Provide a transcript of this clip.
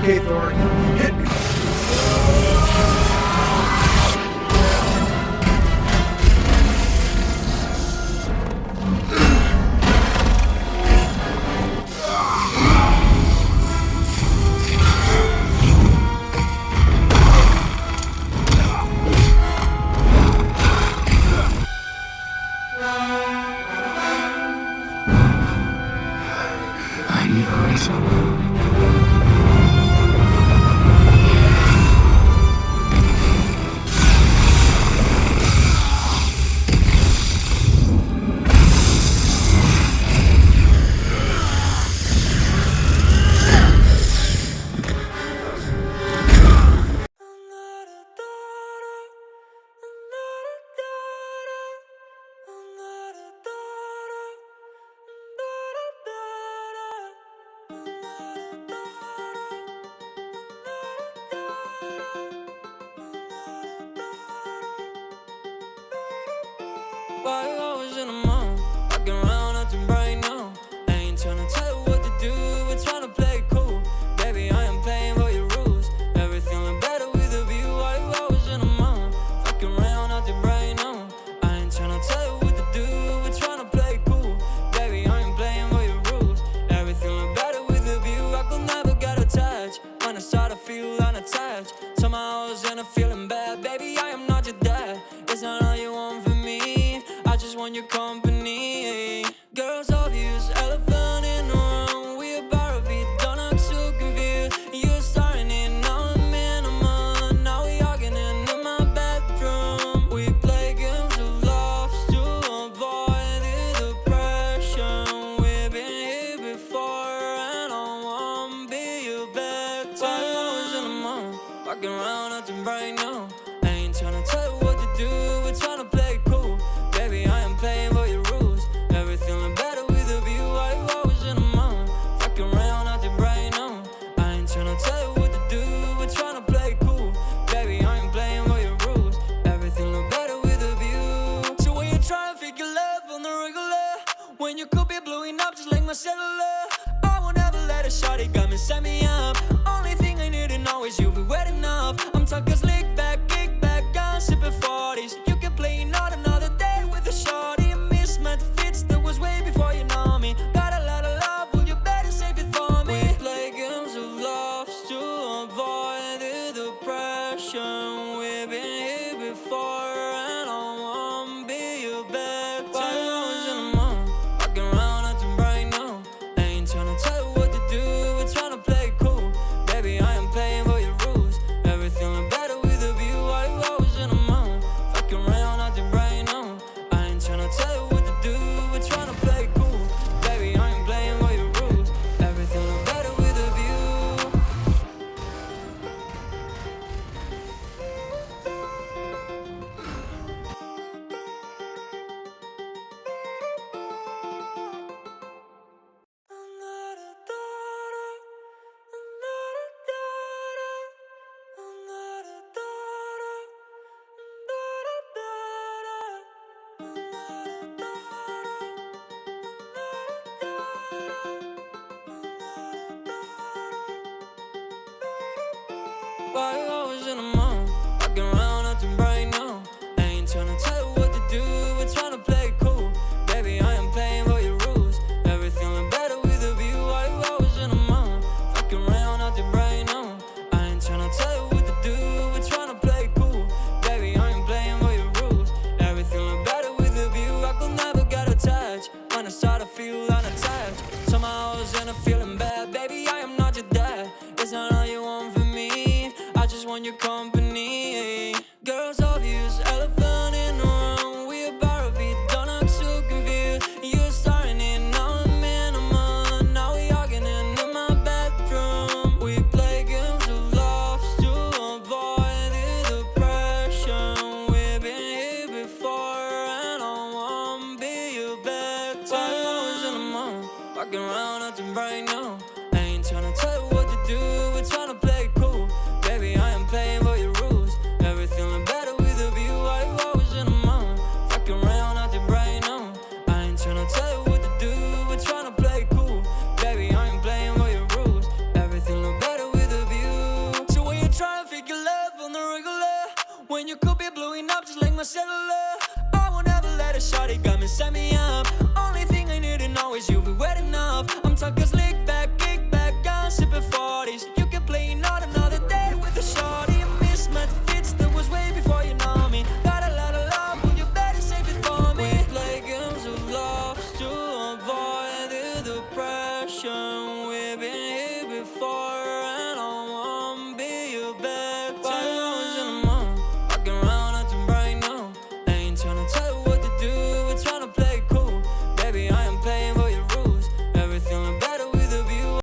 Okay, Thor, hit me. I need a reason. Why always in the mall, walking around acting right now? I ain't tryna tell you what to do, we're tryna play cool. Baby, I am playing by your rules. Everything look better with a view. Why you always in the mall, walking around acting right now? I ain't tryna tell you what to do, we're tryna play cool. Baby, I am playing by your rules. Everything look better with a view. I could never get attached. When I start to feel unattached, somehow I was in a feeling bad. Baby, I am not your dad. It's not all you want from me, I just want your company. Girls obvious, elephant in the room. We about to be done, I'm so confused. You're starting it, now I'm in a month. Now we arguing in my bedroom. We play games of love to avoid the depression. We've been here before and I won't be your back. Why you always in the mall, walking around acting right now? I ain't tryna tell you what to do, we're tryna play cool. Baby, I am playing by your rules. Everything look better with a view. Why you always in the mall, fucking around acting right now? I ain't tryna tell you what to do, we're tryna play cool. Baby, I am playing by your rules. Everything look better with a view. So when you try to figure love on the regular, when you could be blowing up just like my cellular, I won't ever let a shawty got me, set me up. Only thing I need to know is you'll be wet enough. I'm talking slick back, kick back, gun sipping 40s. You can play not another day with a shorty. A mismatched fits that was way before you know me. Got a lot of love, well you better save it for me. We play games of love to avoid the depression. We've been here before and I won't be your back. Why you always in the mall, walking around acting right now? I ain't tryna tell you what to do, we're tryna play cool. Baby, I am playing by your rules. Everything look better with a view. Why you always in the mall, fucking around acting right now? I ain't tryna tell you what to do, we're tryna play cool. Baby, I am playing by your rules. Everything look better with a view. Why you always in the